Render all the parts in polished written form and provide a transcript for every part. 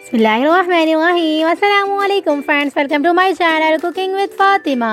बिस्मिल्लाहिर्रहमानिर्रहीम। अस्सलामुअलैकुम friends, welcome to my channel cooking with Fatima.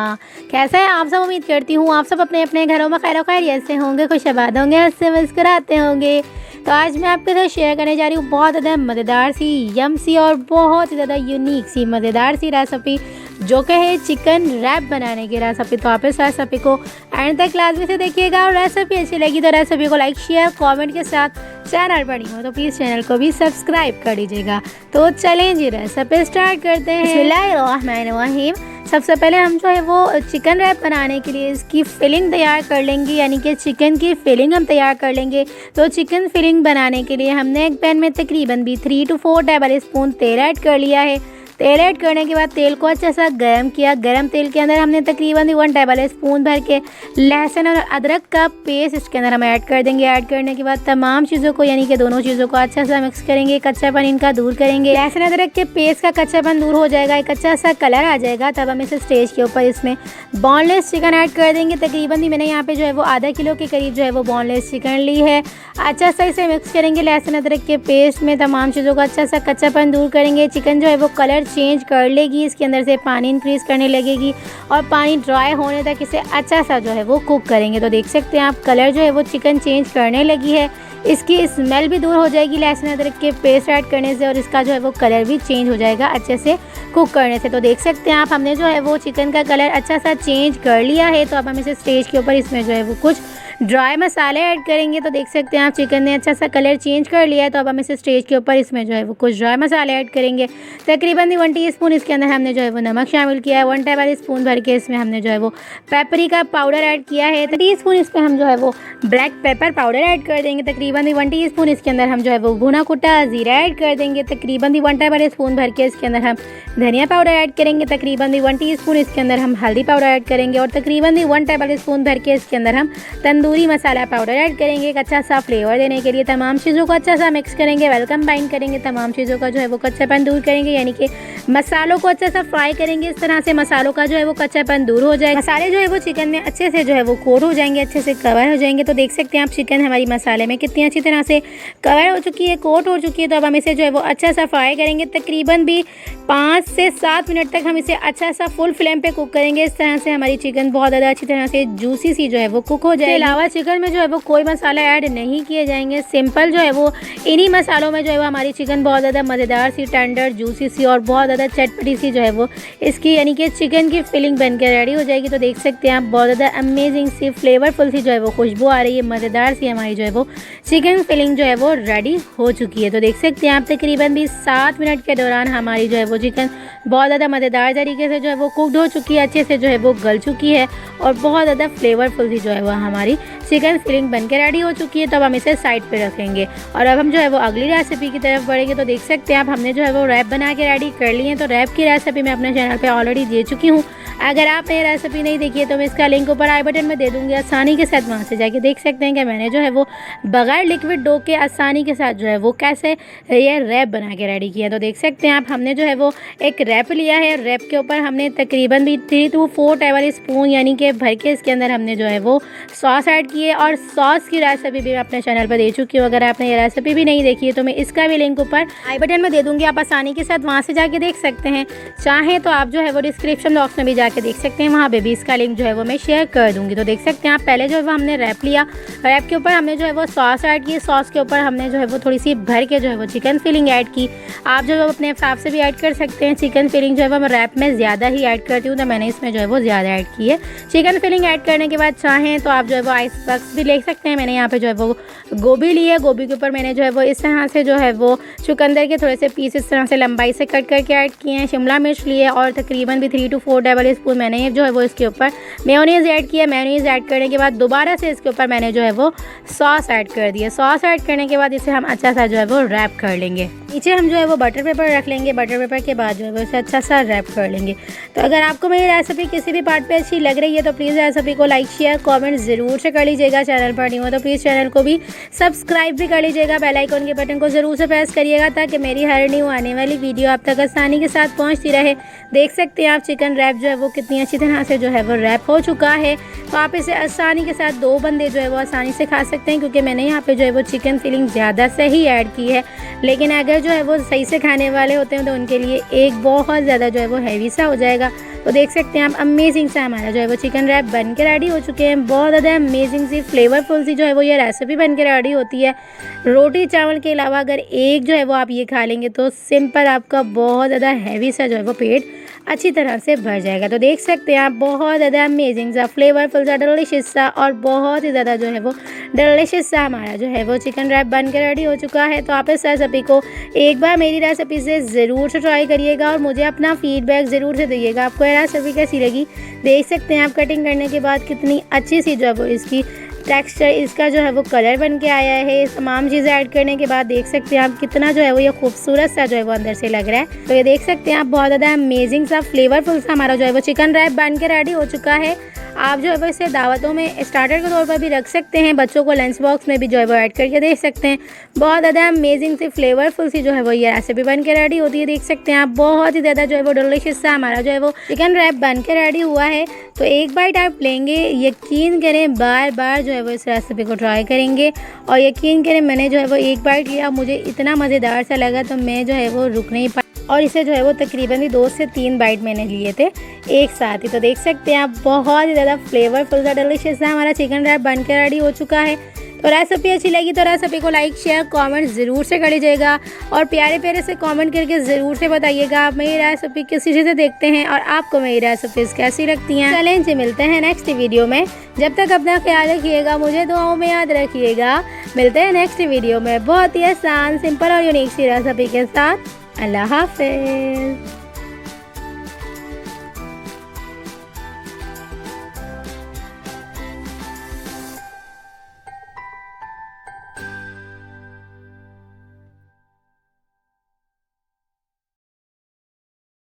कैसे हैं आप सब? उम्मीद करती हूँ आप सब अपने अपने घरों में खैर खैरियत से होंगे, खुशआबाद होंगे, हंसते मुस्कुराते होंगे। तो आज मैं आपके साथ शेयर करने जा रही हूँ बहुत ज़्यादा मज़ेदार सी, यम सी और बहुत ही ज़्यादा यूनिक सी मज़ेदार सी रेसिपी, जो कि है चिकन रैप बनाने की रेसिपी। तो आप इस रेसिपी को एंड तक लाजमी से देखिएगा और रेसिपी अच्छी लगी तो रेसिपी को लाइक शेयर कमेंट के साथ, चैनल पर नहीं हो तो प्लीज़ चैनल को भी सब्सक्राइब कर लीजिएगा। तो चलें जी रेसिपी स्टार्ट करते हैं। बिस्मिल्लाहिर्रहमानिर्रहीम। सबसे पहले हम जो है वो चिकन रैप बनाने के लिए इसकी फिलिंग तैयार कर लेंगे, यानी कि चिकन की फिलिंग हम तैयार कर लेंगे। तो चिकन फिलिंग बनाने के लिए हमने एक पैन में तकरीबन भी 3 to 4 टेबल स्पून तेल ऐड कर लिया है। तेल ऐड करने के बाद तेल को अच्छा सा गर्म किया। गर्म तेल के अंदर हमने तकरीबन 1 टेबल स्पून भर के लहसुन और अदरक का पेस्ट इसके अंदर हम ऐड कर देंगे। ऐड करने के बाद तमाम चीज़ों को, यानी कि दोनों चीज़ों को अच्छा सा मिक्स करेंगे, कच्चापन इनका दूर करेंगे। लहसुन अदरक के पेस्ट का कच्चापन दूर हो जाएगा, एक अच्छा सा कलर आ जाएगा, तब हम इस स्टेज के ऊपर इसमें बोनलेस चिकन ऐड कर देंगे। तकरीबन भी मैंने यहाँ पे जो है वो आधा किलो के करीब जो है वो बोनलेस चिकन ली है। अच्छा सा इसे मिक्स करेंगे लहसुन अदरक के पेस्ट में, तमाम चीज़ों का अच्छा सा कच्चापन दूर करेंगे। चिकन जो है वो कलर चेंज कर लेगी, इसके अंदर से पानी इंक्रीज़ करने लगेगी और पानी ड्राई होने तक इसे अच्छा सा जो है वो कुक करेंगे। तो देख सकते हैं आप कलर जो है वो चिकन चेंज करने लगी है, इसकी स्मेल भी दूर हो जाएगी लहसुन अदरक के पेस्ट ऐड करने से और इसका जो है वो कलर भी चेंज हो जाएगा अच्छे से कुक करने से। तो देख सकते हैं आप हमने जो है वो चिकन का कलर अच्छा सा चेंज कर लिया है। तो अब हम इसे स्टेज के ऊपर इसमें जो है वो कुछ ड्राई मसाले ऐड करेंगे। तो देख सकते हैं आप चिकन ने अच्छा सा कलर चेंज कर लिया है। तो अब हम इसे स्टेज के ऊपर इसमें जो है वो कुछ ड्राई मसाले ऐड करेंगे। तकरीबन 1 टीस्पून इसके अंदर हमने जो है वो नमक शामिल किया है। 1 टेबल स्पून भर के इसमें हमने जो है वो पेपरिका पाउडर ऐड किया है। टीस्पून इसमें हम जो है वो ब्लैक पेपर पाउडर ऐड कर देंगे। तकरीबन 1 टीस्पून इसके अंदर हम जो है वो भुना कुटा ज़ीरा ऐड कर देंगे। तकरीबन 1 टेबल स्पून भर के इसके अंदर हम धनिया पाउडर ऐड करेंगे। तकरीबन 1 टीस्पून इसके अंदर हम हल्दी पाउडर ऐड करेंगे और तकरीबन 1 टेबल स्पून भर के इसके अंदर हम तंदूरी मसाला पाउडर ऐड करेंगे, एक अच्छा सा फ्लेवर देने के लिए। तमाम चीज़ों को अच्छा सा मिक्स करेंगे, वेलकम बाइंड करेंगे, तमाम चीज़ों का जो है वो कच्चापन दूर करेंगे, यानी कि मसालों को अच्छा सा फ्राई करेंगे। इस तरह से मसालों का जो है वो कच्चापन दूर हो जाएगा, मसाले जो है वो चिकन में अच्छे से जो है वो कोट हो जाएंगे, अच्छे से कवर हो जाएंगे। तो देख सकते हैं आप चिकन हमारी मसाले में कितनी अच्छी तरह से कवर हो चुकी है, कोट हो चुकी है। तो अब हम इसे जो है वो अच्छा सा फ्राई करेंगे। तकरीबन भी 5 से 7 मिनट तक हम इसे अच्छा सा फुल फ्लेम पे कुक करेंगे। इस तरह से हमारी चिकन बहुत ज़्यादा अच्छी तरह से जूसी सी जो है वो कुक हो जाएगी। इसके अलावा चिकन में जो है वो कोई मसाला ऐड नहीं किए जाएंगे। सिंपल जो है वो इन्हीं मसालों में जो है वो हमारी चिकन बहुत ज़्यादा मज़ेदार सी, टेंडर, जूसी सी और बहुत ज़्यादा चटपटी सी जो है वो इसकी, यानी कि चिकन की फिलिंग बनकर रेडी हो जाएगी। तो देख सकते हैं आप बहुत ज़्यादा अमेजिंग सी, फ्लेवरफुल सी जो है वो खुशबू आ रही है, मज़ेदार सी हमारी जो है वो चिकन फिलिंग जो है वो रेडी हो चुकी है। तो देख सकते हैं आप तकरीबन भी 7 मिनट के दौरान हमारी जो है वो चिकन बहुत ज़्यादा मज़ेदार तरीके से जो है वो कुकड हो चुकी है, अच्छे से जो है वो गल चुकी है और बहुत ज़्यादा फ्लेवरफुल सी जो है वो हमारी चिकन फिलिंग बनकर रेडी हो चुकी है। तब हम इसे साइड पे रखेंगे और अब हम जो है वो अगली रेसिपी की तरफ बढ़ेंगे। तो देख सकते हैं आप हमने जो है वो रैप बना के रेडी कर ली है। तो रैप की रेसिपी मैं अपने चैनल पे ऑलरेडी दे चुकी हूँ। अगर आपने ये रेसिपी नहीं देखी है तो मैं इसका लिंक ऊपर आई बटन में दे दूँगी, आसानी के साथ वहाँ से जाके देख सकते हैं कि मैंने जो है वो बगैर लिक्विड डो के आसानी के साथ जो है वो कैसे ये रैप बना के रेडी किया। तो देख सकते हैं आप हमने जो है वो एक रैप लिया है। रैप के ऊपर हमने तकरीबन भी 3 to 4 टेबल स्पून यानी कि भर के इसके अंदर हमने जो है वो सॉस ऐड की है और सॉस की रेसिपी भी मैं अपने चैनल पर दे चुकी हूँ। अगर आपने ये रेसिपी भी नहीं देखी है तो मैं इसका भी लिंक ऊपर आई बटन में दे दूँगी, आप आसानी के साथ वहाँ से जाके देख सकते हैं। चाहें तो आप जो है वो डिस्क्रिप्शन बॉक्स में भी जाके देख सकते हैं, वहाँ पे भी इसका लिंक जो है वो मैं शेयर कर दूँगी। तो देख सकते हैं आप पहले जो है वो हमने रैप लिया, रैप के ऊपर हमने जो है वो सॉस ऐड की, सॉस के ऊपर हमने जो है वो थोड़ी सी भर के जो है वो चिकन फिलिंग ऐड की। आप जो है अपने हिसाब से भी ऐड कर सकते हैं। चिकन फिलिंग जो है वो मैं रैप में ज़्यादा ही ऐड करती हूँ, तो मैंने इसमें जो है वो ज़्यादा ऐड की है। चिकन फिलिंग ऐड करने के बाद चाहें तो आप जो है वो आइस बॉक्स भी ले सकते हैं। मैंने यहाँ पे जो है वो गोभी ली है, गोभी के ऊपर मैंने जो है वो इस तरह से जो है वो चुकंदर के थोड़े से पीस इस तरह से लंबाई से कट करके ऐड किए हैं। शिमला मिर्च लिए और तकरीबन भी 3 to 4 टेबल स्पून मैंने जो है वो इसके ऊपर मेयोनीज़ ऐड किया। मेयोनीज़ ऐड करने के बाद दोबारा से इसके ऊपर मैंने जो है वो सॉस ऐड कर दिया। सॉस ऐड करने के बाद इसे हम अच्छा सा जो है वो रैप कर लेंगे। नीचे हम जो है वो बटर पेपर रख लेंगे। बटर पेपर के बाद जो है वो इसे अच्छा सा रैप कर लेंगे। तो अगर आपको मेरी रेसिपी किसी भी पार्ट पे अच्छी लग रही है तो प्लीज़ रेसिपी को लाइक शेयर कमेंट ज़रूर से कर लीजिएगा। चैनल पर नहीं हो तो प्लीज़ चैनल को भी सब्सक्राइब भी कर लीजिएगा। बेल आइकन के बटन को ज़रूर से प्रेस करिएगा ताकि मेरी हर न्यू आने वाली वीडियो आप तक आसानी के साथ पहुँचती रहे। देख सकते हैं आप चिकन रैप जो है वो कितनी अच्छी तरह से जो है वो रैप हो चुका है। तो आप इसे आसानी के साथ 2 बंदे जो है वो आसानी से खा सकते हैं, क्योंकि मैंने यहाँ पे जो है वो चिकन फिलिंग ज़्यादा से ही ऐड की है। लेकिन अगर जो है वो सही से खाने वाले होते हैं तो उनके लिए एक बहुत ज़्यादा जो है वो हैवी सा हो जाएगा। तो देख सकते हैं आप अमेजिंग सा हमारा जो है वो चिकन रैप बन के रेडी हो चुके हैं। बहुत ज़्यादा अमेजिंग सी फ्लेवरफुल सी जो है वो ये रेसिपी बन के रेडी होती है। रोटी चावल के अलावा अगर एक जो है वो आप ये खा लेंगे तो सिंपल आपका बहुत ज़्यादा हैवी सा जो है वो पेट अच्छी तरह से भर जाएगा। तो देख सकते हैं आप बहुत ज़्यादा अमेजिंग सा फ्लेवरफुल सा डिलिशियस सा और बहुत ही ज़्यादा जो है वो डिलिशियस सा हमारा जो है वो चिकन रैप बन के रेडी हो चुका है। तो आप इस रेसिपी को एक बार मेरी रेसिपी से ज़रूर से ट्राई करिएगा और मुझे अपना फीडबैक ज़रूर से दीजिएगा आपको ये रेसिपी कैसी लगी। देख सकते हैं आप कटिंग करने के बाद कितनी अच्छी सी जो है वो इसकी टेक्सचर, इसका जो है वो कलर बन के आया है। तमाम चीज़ें ऐड करने के बाद देख सकते हैं आप कितना जो है वो ये खूबसूरत सा जो है वो अंदर से लग रहा है। तो ये देख सकते हैं आप बहुत ज़्यादा अमेजिंग सा फ्लेवरफुल सा हमारा जो है वो चिकन रैप बन के रेडी हो चुका है। आप जो है वो इसे दावतों में स्टार्टर के तौर पर भी रख सकते हैं, बच्चों को लंच बॉक्स में भी जो है वो ऐड करके दे सकते हैं। बहुत ज़्यादा अमेजिंग सी फ्लेवरफुल सी जो है वो ये रेसिपी बन के रेडी होती है। देख सकते हैं आप बहुत ही ज़्यादा जो है वो डिलिशियस सा हमारा जो है वो चिकन रैप बन के रेडी हुआ है। तो एक बाइट आप लेंगे, यकीन करें बार बार जो है वो इस रेसिपी को ट्राई करेंगे। और यकीन करें मैंने जो है वो एक बाइट लिया, मुझे इतना मज़ेदार सा लगा तो मैं जो है वो रुक नहीं पाई और इसे जो है वो तकरीबन भी 2 से 3 बाइट मैंने लिए थे एक साथ ही। तो देख सकते हैं आप बहुत ही ज़्यादा फ्लेवरफुल सा डिलिशियस सा हमारा चिकन रैप बन के रेडी हो चुका है। तो रेसिपी अच्छी लगी तो रेसिपी को लाइक शेयर कमेंट ज़रूर से करिएगा और प्यारे प्यारे से कमेंट करके ज़रूर से बताइएगा आप मेरी रेसिपी किस चीज़ से देखते हैं और आपको मेरी रेसिपीज़ कैसी लगती हैं। चलें जी मिलते हैं नेक्स्ट वीडियो में। जब तक अपना ख्याल रखिएगा, मुझे दुआओं में याद रखिएगा। मिलते हैं नेक्स्ट वीडियो में बहुत ही आसान सिंपल और यूनिक सी रेसिपी के साथ। अल्लाह हाफ़िज़।